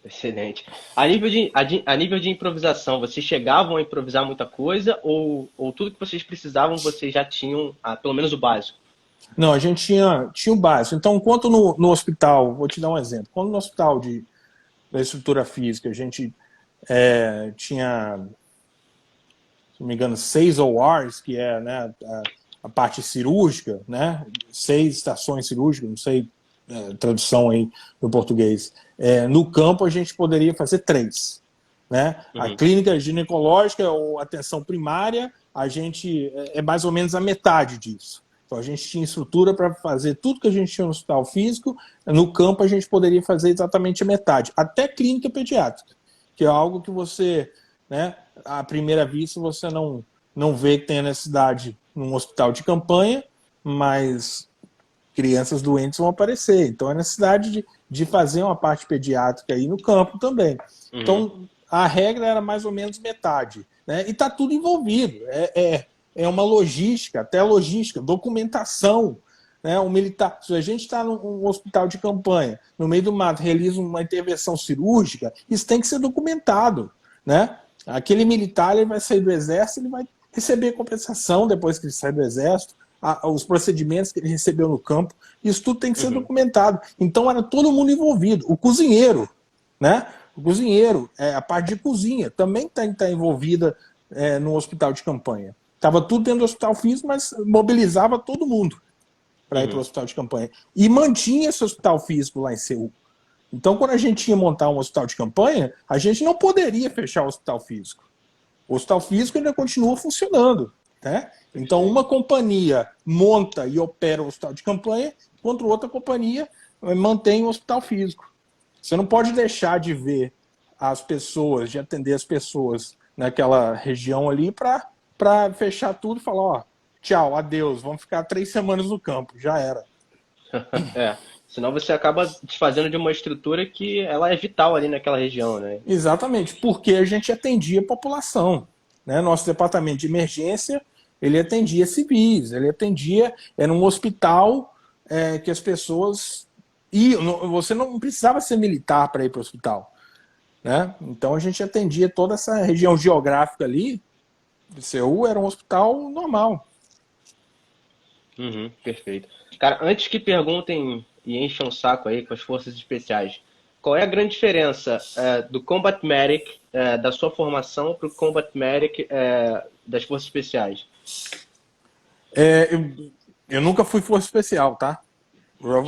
Excelente. A nível de improvisação, vocês chegavam a improvisar muita coisa ou tudo que vocês precisavam vocês já tinham, pelo menos o básico? Não, a gente tinha o básico. Então, enquanto no hospital, vou te dar um exemplo, quando no hospital da estrutura física a gente tinha, se não me engano, 6 ORs, que é, né, a parte cirúrgica, né, 6 estações cirúrgicas, não sei tradução aí no português. No campo a gente poderia fazer 3. Né? A Uhum, clínica ginecológica ou atenção primária, a gente é mais ou menos a metade disso. Então a gente tinha estrutura para fazer tudo que a gente tinha no hospital físico, no campo a gente poderia fazer exatamente a metade, até clínica pediátrica, que é algo que você, né, à primeira vista, você não vê que tem a necessidade num hospital de campanha, mas crianças doentes vão aparecer. Então, é necessidade de fazer uma parte pediátrica aí no campo também. uhum, Então, a regra era mais ou menos metade. Né? E está tudo envolvido. É uma logística, até logística, documentação. Né? O militar, se a gente está num hospital de campanha, no meio do mato, realiza uma intervenção cirúrgica, isso tem que ser documentado. Né? Aquele militar ele vai sair do exército, ele vai receber compensação depois que ele sai do exército, os procedimentos que ele recebeu no campo, isso tudo tem que ser uhum, documentado. Então era todo mundo envolvido. O cozinheiro, né? O cozinheiro, a parte de cozinha, também está envolvida no hospital de campanha. Estava tudo dentro do hospital físico, mas mobilizava todo mundo para ir para o uhum, hospital de campanha. E mantinha esse hospital físico lá em Seul. Então, quando a gente ia montar um hospital de campanha, a gente não poderia fechar o hospital físico. O hospital físico ainda continua funcionando. Né? Então, uma perfeito. companhia monta e opera o hospital de campanha, enquanto outra companhia mantém o hospital físico. Você não pode deixar de ver as pessoas, de atender as pessoas naquela região ali para fechar tudo e falar, ó, tchau, adeus, vamos ficar 3 semanas no campo, já era. É, senão você acaba desfazendo de uma estrutura que ela é vital ali naquela região, né? Exatamente, porque a gente atendia a população. Né? Nosso departamento de emergência, ele atendia civis, ele atendia, era um hospital que as pessoas iam, você não precisava ser militar para ir para o hospital. Né? Então a gente atendia toda essa região geográfica ali, de Seul era um hospital normal. Uhum, perfeito. Cara, antes que perguntem e enchem o saco aí com as forças especiais, qual é a grande diferença do Combat Medic, da sua formação para o Combat Medic das forças especiais? Eu nunca fui força especial, tá?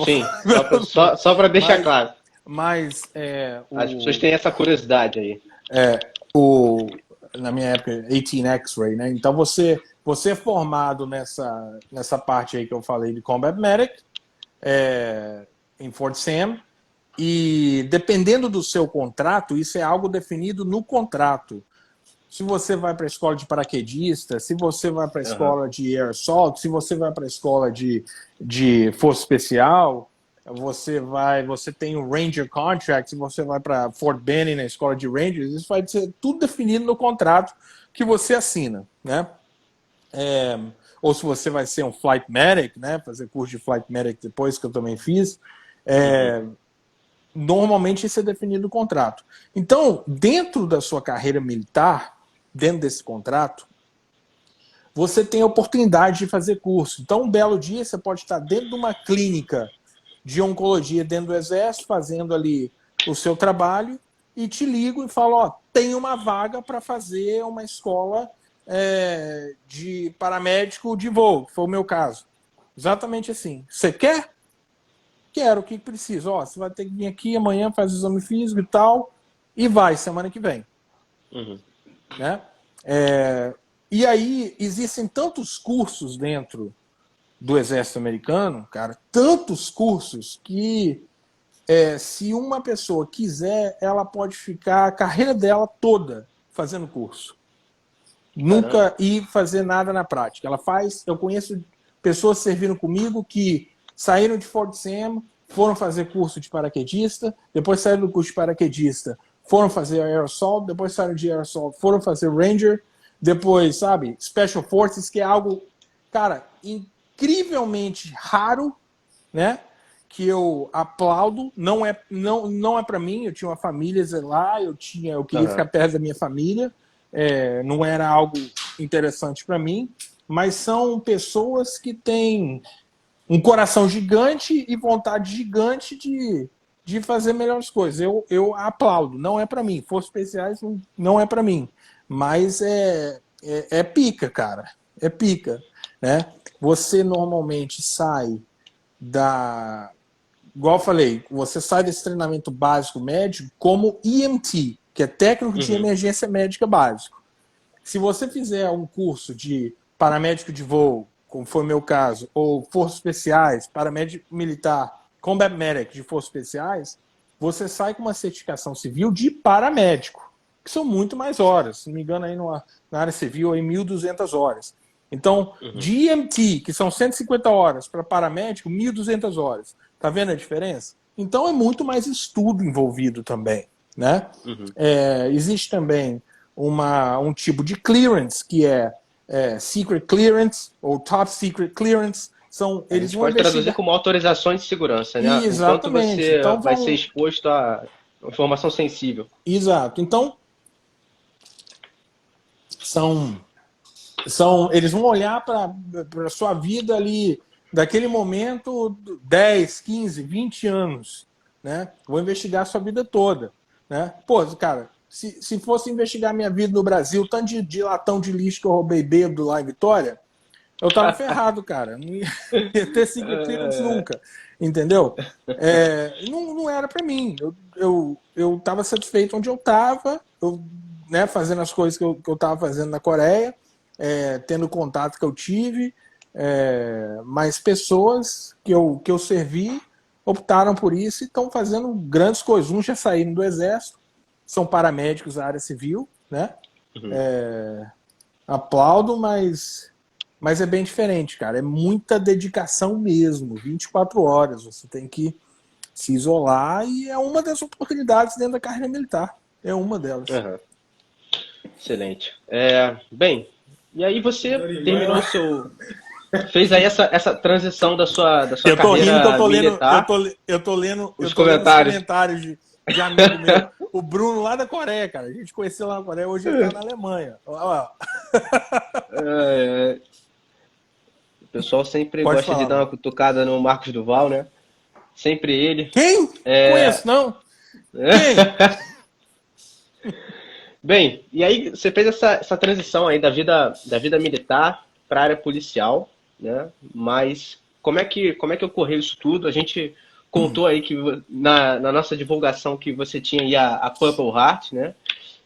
Sim, só para deixar mas claro. mas As pessoas têm essa curiosidade aí. o, na minha época, 18 X-Ray, né? Então você é formado nessa parte aí que eu falei de Combat Medic, em Fort Sam, e dependendo do seu contrato, isso é algo definido no contrato. Se você vai para a escola de paraquedista, se você vai para a Aham, escola de Air Assault, se você vai para a escola de Força Especial, você tem o Ranger Contract, se você vai para Fort Benning na escola de Rangers, isso vai ser tudo definido no contrato que você assina, né? Ou se você vai ser um Flight Medic, né? Fazer curso de Flight Medic depois, que eu também fiz. uhum, Normalmente isso é definido no contrato. Então, dentro da sua carreira militar, dentro desse contrato, você tem a oportunidade de fazer curso. Então, um belo dia, você pode estar dentro de uma clínica de oncologia dentro do Exército, fazendo ali. o seu trabalho e te ligo e falo, ó, tem uma vaga para fazer uma escola de paramédico de voo, que foi o meu caso. Exatamente assim. Você quer? Quero. O que precisa? Ó, você vai ter que vir aqui amanhã, faz o exame físico e tal, e vai semana que vem. Uhum. Né? E aí existem tantos cursos dentro do Exército Americano, cara, tantos cursos que se uma pessoa quiser, ela pode ficar a carreira dela toda fazendo curso. Caramba. Nunca ir fazer nada na prática. Ela faz, eu conheço pessoas servindo comigo que saíram de Fort Sam, foram fazer curso de paraquedista, depois saíram do curso de paraquedista, foram fazer aerosol, depois saíram de aerosol, foram fazer Ranger, depois, sabe, Special Forces, que é algo, cara, incrivelmente raro, né? Que eu aplaudo, não é para mim, eu tinha uma família lá, eu queria Aham. ficar perto da minha família, não era algo interessante para mim, mas são pessoas que têm um coração gigante e vontade gigante de fazer melhores coisas. Eu aplaudo, não é para mim, Forças Especiais não é para mim, mas é pica, cara, é pica, né? Você normalmente sai igual eu falei, você sai desse treinamento básico médico como EMT, que é técnico de Uhum. emergência médica básico. Se você fizer um curso de paramédico de voo, como foi o meu caso, ou forças especiais, paramédico militar, combat medic de forças especiais, você sai com uma certificação civil de paramédico, que são muito mais horas. Se não me engano, aí na área civil, aí 1.200 horas. Então, Uhum. de EMT, que são 150 horas, para paramédico, 1.200 horas. Tá vendo a diferença? Então, é muito mais estudo envolvido também, né? Uhum. Existe também um tipo de clearance, que secret clearance ou top secret clearance. A Eles gente vão pode traduzir investigar. como autorizações de segurança, né? O quanto Exatamente. você Então vai ser vão. exposto a informação sensível. Exato. Então, são eles vão olhar para a sua vida ali, daquele momento, 10, 15, 20 anos. Né? Vou investigar a sua vida toda. Né? Pô, cara, se fosse investigar minha vida no Brasil, tanto de latão de lixo que eu roubei bêbado lá em Vitória, eu tava ferrado, cara. Não ia ter Secret Clearance É, nunca. Entendeu? Não era para mim. Eu tava satisfeito onde eu tava, né, fazendo as coisas que eu tava fazendo na Coreia, tendo o contato que eu tive, mas pessoas que eu servi optaram por isso e estão fazendo grandes coisas. Uns já saíram do Exército, são paramédicos da área civil, né? uhum. Aplaudo, mas é bem diferente, cara. É muita dedicação mesmo. 24 horas. Você tem que se isolar e é uma das oportunidades dentro da carreira militar. É uma delas. Aham. Excelente. Bem, e aí você terminou o seu. Fez aí essa transição da sua Eu tô rindo que eu carreira tô lendo, militar, eu os tô lendo os comentários. comentários de amigo meu. O Bruno lá da Coreia, cara. A gente conheceu lá na Coreia, hoje ele tá na Alemanha. É, o pessoal sempre Pode gosta de falar, dar uma mano. cutucada no Marcos Duval, né? Sempre ele. Quem? É, Conheço, não? Quem? Bem, e aí você fez essa transição aí da vida militar para a área policial, né? Mas como é que ocorreu isso tudo? A gente contou aí que na nossa divulgação que você tinha aí a Purple Heart, né?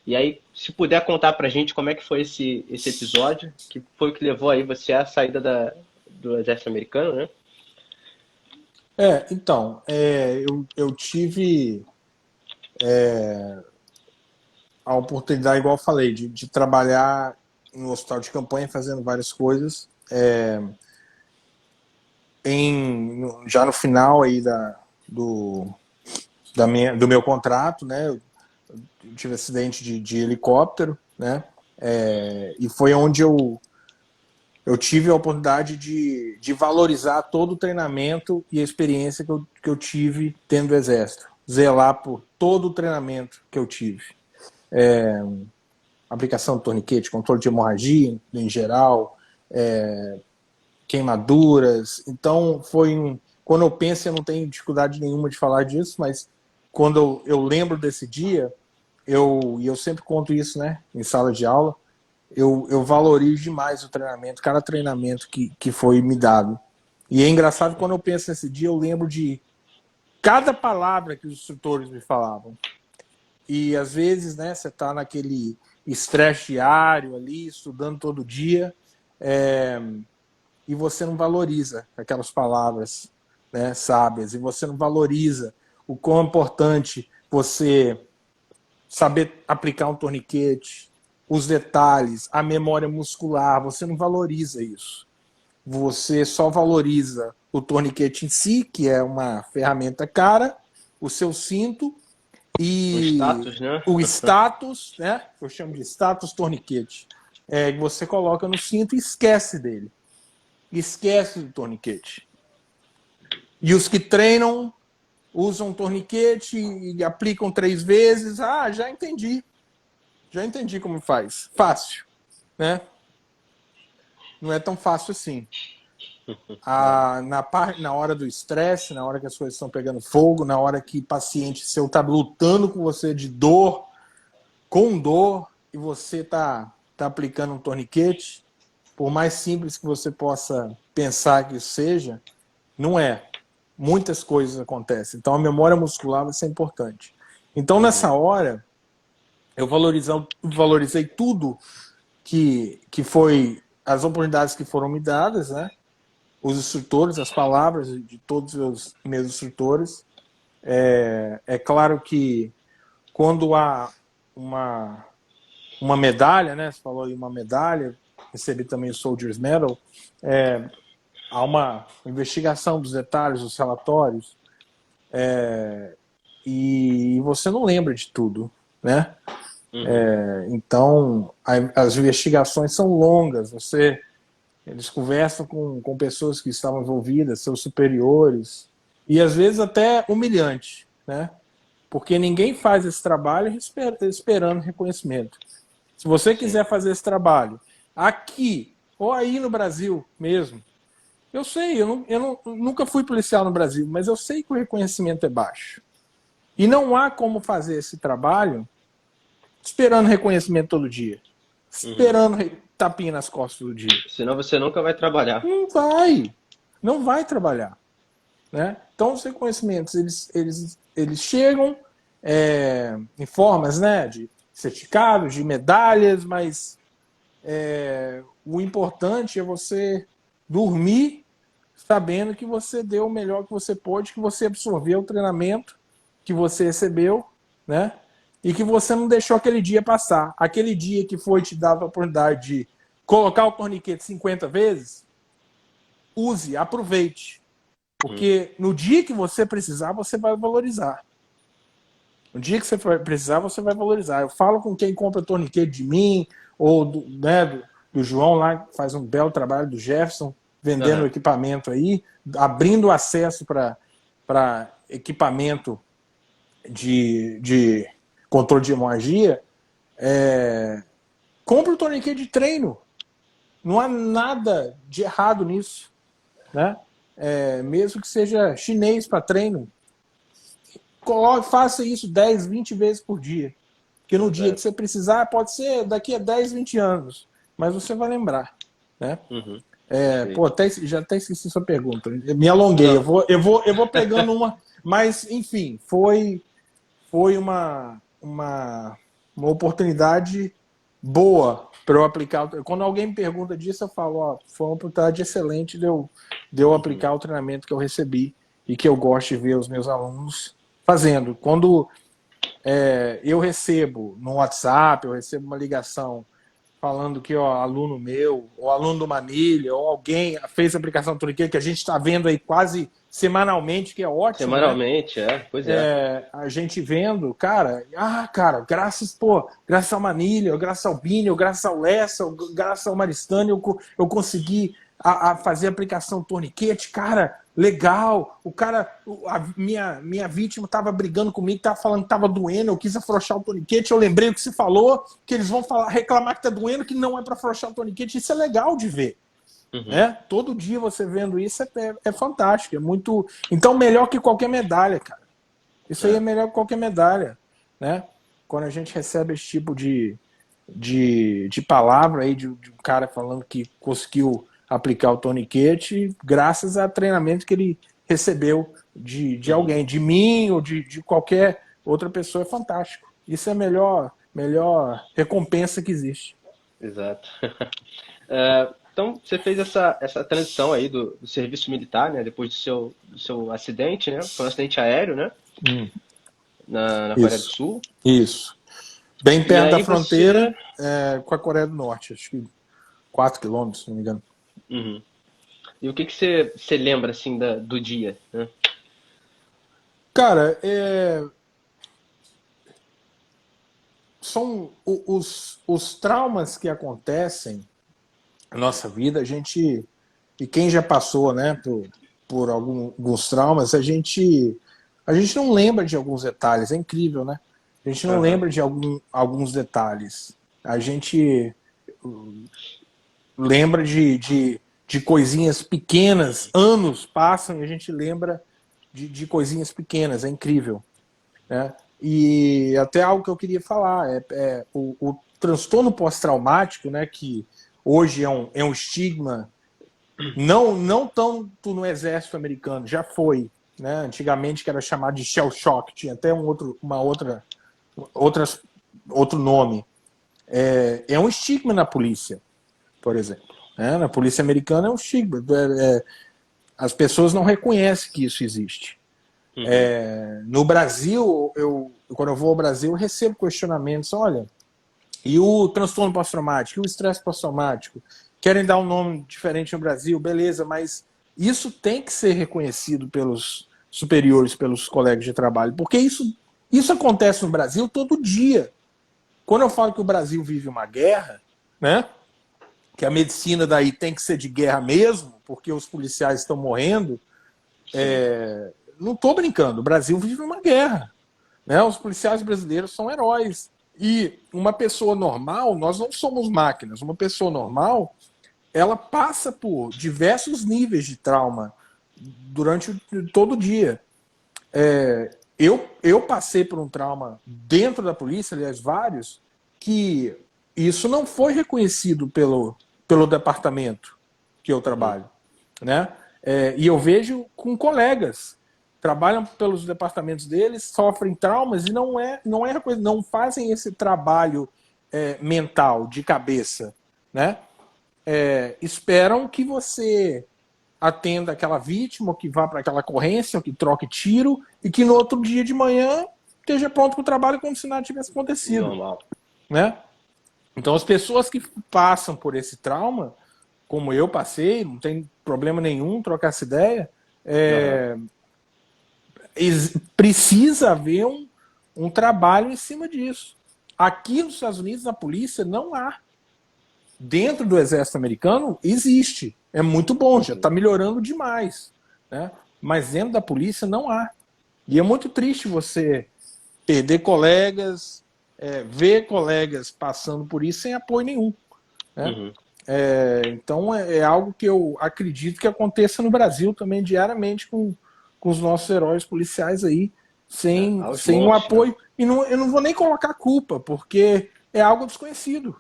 E aí, se puder contar pra gente como é que foi esse episódio, que foi o que levou aí você à saída do exército americano, né? Então, eu tive a oportunidade, igual eu falei, de trabalhar no hospital de campanha, fazendo várias coisas. Já no final aí do, do meu contrato, né? Eu tive acidente de helicóptero, né? E foi onde eu tive a oportunidade de valorizar todo o treinamento e a experiência que eu tive dentro do Exército. Zelar por todo o treinamento que eu tive. Aplicação de torniquete, controle de hemorragia em geral, queimaduras. Então, quando eu penso, eu não tenho dificuldade nenhuma de falar disso, mas quando eu lembro desse dia, e eu sempre conto isso, né, em sala de aula, eu valorizo demais o treinamento, cada treinamento que foi me dado. E é engraçado, quando eu penso nesse dia, eu lembro de cada palavra que os instrutores me falavam. E às vezes, né, você está naquele estresse diário ali, estudando todo dia, e você não valoriza aquelas palavras, né, sábias, e você não valoriza o quão importante você saber aplicar um torniquete, os detalhes, a memória muscular, você não valoriza isso. Você só valoriza o torniquete em si, que é uma ferramenta cara, o seu cinto O e status, né? o status, né? Eu chamo de status torniquete. Que você coloca no cinto e esquece dele. Esquece do torniquete. E os que treinam usam torniquete e aplicam 3 vezes. Ah, já entendi. Já entendi como faz. Fácil, né? Não é tão fácil assim. Na hora do estresse, na hora que as coisas estão pegando fogo, na hora que o paciente seu está lutando com você de dor, com dor, e você está aplicando um torniquete, por mais simples que você possa pensar que isso seja, não é. Muitas coisas acontecem. Então a memória muscular vai ser importante. Então nessa hora, eu valorizei tudo que foi as oportunidades que foram me dadas, né? Os instrutores, as palavras de todos os meus instrutores. É claro que quando há uma medalha, né? Você falou aí uma medalha, recebi também o Soldier's Medal, há uma investigação dos detalhes, dos relatórios, e você não lembra de tudo, né? Então, as investigações são longas, eles conversam com pessoas que estavam envolvidas, seus superiores, e às vezes até humilhante, né? Porque ninguém faz esse trabalho esperando reconhecimento. Se você quiser fazer esse trabalho aqui, ou aí no Brasil mesmo, eu sei, nunca fui policial no Brasil, mas eu sei que o reconhecimento é baixo. E não há como fazer esse trabalho esperando reconhecimento todo dia. Esperando tapinha nas costas todo dia. Senão você nunca vai trabalhar. Não vai trabalhar, né? Então os reconhecimentos eles chegam em formas, né, de certificados, de medalhas, mas o importante é você dormir sabendo que você deu o melhor que você pôde, que você absorveu o treinamento que você recebeu, né? E que você não deixou aquele dia passar. Aquele dia que foi te dado a oportunidade de colocar o torniquete 50 vezes, use, aproveite. Porque no dia que você precisar, você vai valorizar. No dia que você precisar, você vai valorizar. Eu falo com quem compra torniquete de mim, ou do João lá, que faz um belo trabalho, do Jefferson, vendendo equipamento aí, abrindo acesso para equipamento de controle de hemorragia. Compre o torniquete de treino. Não há nada de errado nisso, né? Mesmo que seja chinês para treino, faça isso 10, 20 vezes por dia. Porque no dia que você precisar, pode ser daqui a 10, 20 anos, mas você vai lembrar, né? Já até esqueci sua pergunta. Me alonguei. Eu vou pegando uma, mas enfim, foi uma oportunidade boa para eu aplicar. Quando alguém me pergunta disso, eu falo, ó, foi uma oportunidade excelente de eu aplicar o treinamento que eu recebi e que eu gosto de ver os meus alunos fazendo. Quando eu recebo no WhatsApp, eu recebo uma ligação falando que aluno meu, ou aluno do Manilha, ou alguém fez a aplicação do torniquete, que a gente está vendo aí quase semanalmente, que é ótimo. Semanalmente, né? Pois é. A gente vendo, cara, graças ao Manilha, graças ao Bini, graças ao Lessa, graças ao Maristani, eu consegui fazer a aplicação do torniquete, cara, legal. O cara, minha vítima estava brigando comigo, estava falando que estava doendo, eu quis afrouxar o torniquete, eu lembrei o que você falou, que eles vão reclamar que está doendo, que não é para afrouxar o torniquete. Isso é legal de ver. Né? Todo dia você vendo isso é fantástico, é muito. Então, melhor que qualquer medalha, cara. Isso aí é melhor que qualquer medalha, né? Quando a gente recebe esse tipo de palavra aí de um cara falando que conseguiu aplicar o torniquete graças a treinamento que ele recebeu de Uhum. alguém, de mim ou de qualquer outra pessoa, é fantástico. Isso é a melhor recompensa que existe. Exato. Então, você fez essa transição aí do serviço militar, né? Depois do seu acidente, né? Foi um acidente aéreo, né? Hum, Na Coreia do isso, Sul. isso. Bem E perto da aí fronteira você. com a Coreia do Norte, acho que 4 quilômetros, se não me engano. Uhum. E o que que você lembra, assim, do dia, né? Cara, são os traumas que acontecem na nossa vida, a gente, e quem já passou, né, por alguns traumas, a gente não lembra de alguns detalhes, é incrível, né? A gente não Aham. lembra de alguns detalhes. A gente lembra de coisinhas pequenas, anos passam e a gente lembra de coisinhas pequenas, é incrível, né? E até algo que eu queria falar é o transtorno pós-traumático, né, que hoje é um estigma, não tanto no exército americano, já foi, né? Antigamente que era chamado de shell shock, tinha até outras, outro nome. É um estigma na polícia, por exemplo. Né? Na polícia americana é um estigma. As pessoas não reconhecem que isso existe. Uhum. No Brasil, quando eu vou ao Brasil, eu recebo questionamentos, olha, e o transtorno pós-traumático, e o estresse pós-traumático? Querem dar um nome diferente no Brasil, beleza, mas isso tem que ser reconhecido pelos superiores, pelos colegas de trabalho, porque isso acontece no Brasil todo dia. Quando eu falo que o Brasil vive uma guerra, né, que a medicina daí tem que ser de guerra mesmo, porque os policiais estão morrendo, Sim. não estou brincando, o Brasil vive uma guerra. Né? Os policiais brasileiros são heróis. E uma pessoa normal, nós não somos máquinas, uma pessoa normal, ela passa por diversos níveis de trauma durante todo o dia. Eu passei por um trauma dentro da polícia, aliás, vários, que isso não foi reconhecido pelo departamento que eu Uhum. trabalho. Né? E eu vejo com colegas trabalham pelos departamentos deles, sofrem traumas e não é coisa, não fazem esse trabalho mental de cabeça, né? Esperam que você atenda aquela vítima, ou que vá para aquela ocorrência, ou que troque tiro, e que no outro dia de manhã esteja pronto para o trabalho como se nada tivesse acontecido. Normal. Né? Então, as pessoas que passam por esse trauma, como eu passei, não tem problema nenhum trocar essa ideia, Aham. precisa haver um trabalho em cima disso. Aqui nos Estados Unidos, na polícia, não há. Dentro do exército americano, existe. É muito bom, já está Uhum. melhorando demais. Né? Mas dentro da polícia, não há. E é muito triste você perder colegas, ver colegas passando por isso sem apoio nenhum. Né? Uhum. Então é algo que eu acredito que aconteça no Brasil também diariamente com os nossos heróis policiais aí, sem, Aos sem um montes, né? apoio. E não, eu não vou nem colocar culpa, porque é algo desconhecido.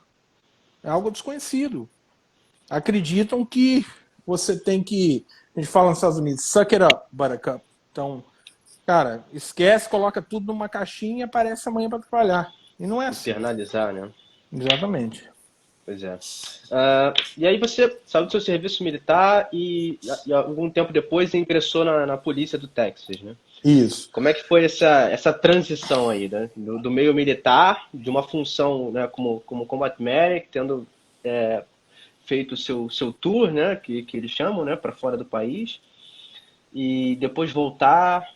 É algo desconhecido. Acreditam que você tem que. A gente fala nos Estados Unidos, suck it up, buttercup. Então, cara, esquece, coloca tudo numa caixinha e aparece amanhã para trabalhar. E não é assim. Internalizar, né? Exatamente. Pois é. E aí você saiu do seu serviço militar e algum tempo depois ingressou na polícia do Texas, né? Isso. Como é que foi essa transição aí, né? Do meio militar, de uma função, né, como combat medic, tendo feito o seu tour, né, que eles chamam, né, para fora do país, e depois voltar,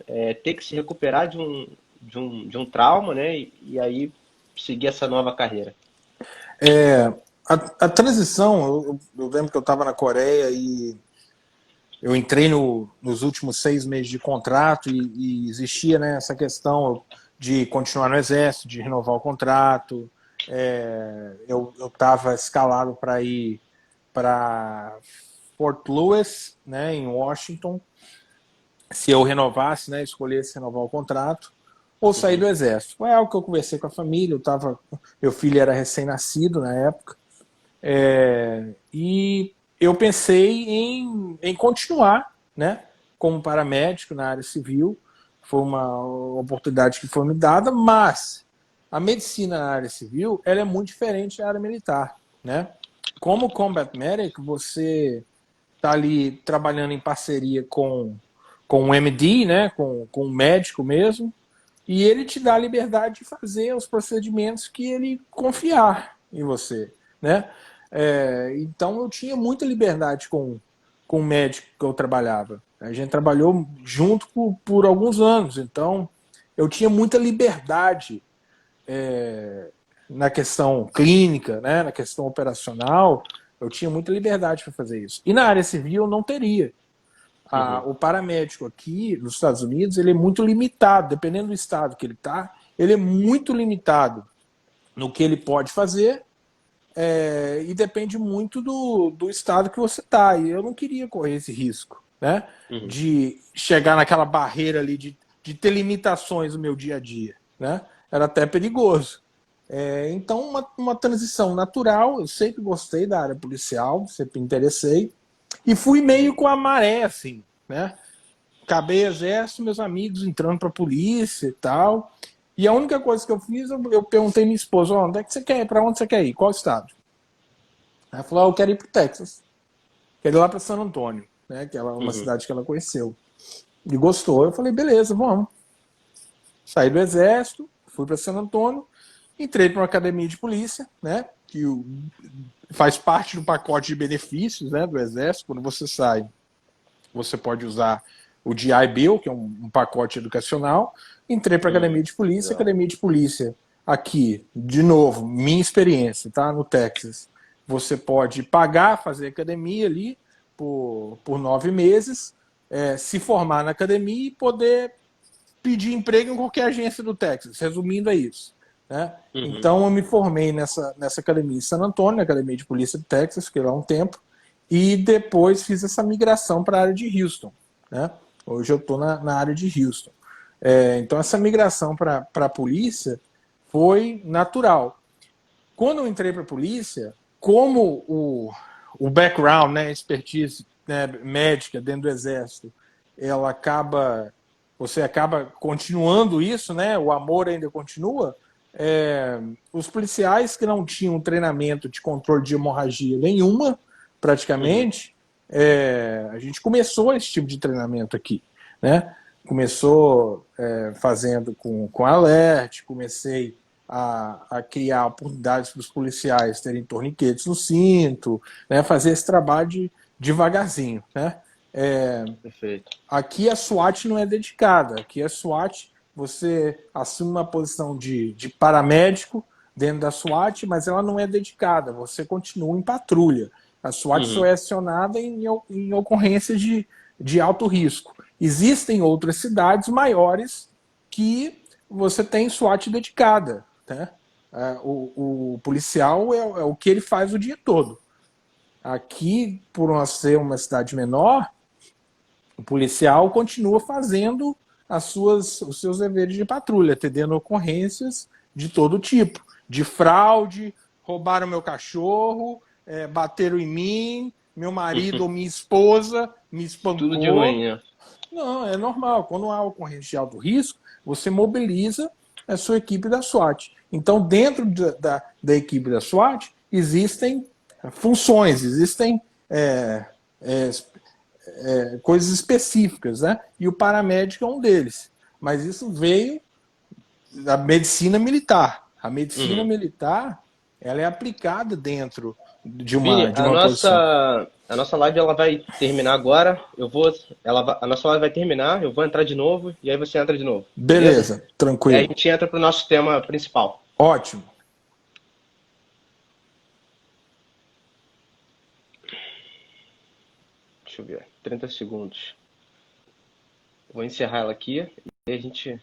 ter que se recuperar de um trauma, né, e aí seguir essa nova carreira. É, a transição, eu lembro que eu estava na Coreia e eu entrei nos últimos 6 meses de contrato e existia, né, essa questão de continuar no exército, de renovar o contrato. Eu estava escalado para ir para Fort Lewis, né, em Washington. Se eu renovasse, né, escolhesse renovar o contrato. ou sair Uhum. do exército. Foi algo que eu conversei com a família, meu filho era recém-nascido na época, e eu pensei em continuar, né, como paramédico na área civil. Foi uma oportunidade que foi me dada, mas a medicina na área civil ela é muito diferente da área militar, né? Como combat medic, você está ali trabalhando em parceria com o MD, né, com o médico mesmo, e ele te dá a liberdade de fazer os procedimentos que ele confiar em você, né? Então eu tinha muita liberdade com o médico que eu trabalhava. A gente trabalhou junto por alguns anos, então eu tinha muita liberdade na questão clínica, né? Na questão operacional, eu tinha muita liberdade para fazer isso. E na área civil eu não teria. Uhum. O paramédico aqui nos Estados Unidos ele é muito limitado, dependendo do estado que ele está, ele é muito limitado no que ele pode fazer, e depende muito do estado que você está. E eu não queria correr esse risco, né? Uhum. De chegar naquela barreira ali de ter limitações no meu dia a dia, né? Era até perigoso. Então, uma transição natural. Eu sempre gostei da área policial, sempre me interessei. E fui meio Uhum. com a maré, assim, né? Acabei exército, meus amigos entrando pra polícia e tal. E a única coisa que eu fiz, eu perguntei minha esposa, onde é que você quer ir? Pra onde você quer ir? Qual estado? Ela falou, eu quero ir pro Texas. Quero ir lá pra San Antônio, né? Que é uma Uhum. cidade que ela conheceu. E gostou. Eu falei, beleza, vamos. Saí do exército, fui para San Antônio, entrei para uma academia de polícia, né? Que faz parte do pacote de benefícios, né, do exército. Quando você sai, você pode usar o GI Bill, que é um pacote educacional. Entrei para a Uhum. Legal. academia de polícia aqui, de novo, minha experiência, tá? No Texas. Você pode pagar, fazer academia ali por 9 meses, se formar na academia e poder pedir emprego em qualquer agência do Texas. Resumindo, é isso. Né? Uhum. Então, eu me formei nessa academia em San Antonio, na Academia de Polícia do Texas, fiquei lá um tempo, e depois fiz essa migração para a área de Houston. Né? Hoje eu estou na área de Houston. Então, essa migração para a polícia foi natural. Quando eu entrei para a polícia, como o background, né, expertise, né, médica dentro do exército, ela acaba, você acaba continuando isso, né, o amor ainda continua. Os policiais que não tinham treinamento de controle de hemorragia nenhuma, Uhum. praticamente, a gente começou esse tipo de treinamento aqui, né? Começou fazendo com alert, comecei a criar oportunidades para os policiais terem torniquetes no cinto, né, fazer esse trabalho devagarzinho. Né? Perfeito. Aqui a SWAT não é dedicada, aqui a SWAT você assume uma posição de paramédico dentro da SWAT, mas ela não é dedicada, você continua em patrulha. A SWAT só Uhum. é acionada em ocorrências de alto risco. Existem outras cidades maiores que você tem SWAT dedicada. Né? O policial é o que ele faz o dia todo. Aqui, por ser uma cidade menor, o policial continua fazendo os seus deveres de patrulha, atendendo ocorrências de todo tipo, de fraude, roubaram meu cachorro, bateram em mim, meu marido ou minha esposa me Tudo de ruim, espancou. né? Não, é normal. Quando há ocorrência de alto risco, você mobiliza a sua equipe da SWAT. Então, dentro da equipe da SWAT, existem funções, existem é, é, coisas específicas, né? E o paramédico é um deles. Mas isso veio da medicina militar. A medicina Uhum. militar, ela é aplicada dentro de Vini, de uma posição. a nossa live ela vai terminar agora. A nossa live vai terminar, eu vou entrar de novo e aí você entra de novo, beleza? Beleza, E aí a tranquilo. gente entra pro nosso tema principal. Ótimo. Deixa eu ver, 30 segundos. Vou encerrar ela aqui e a gente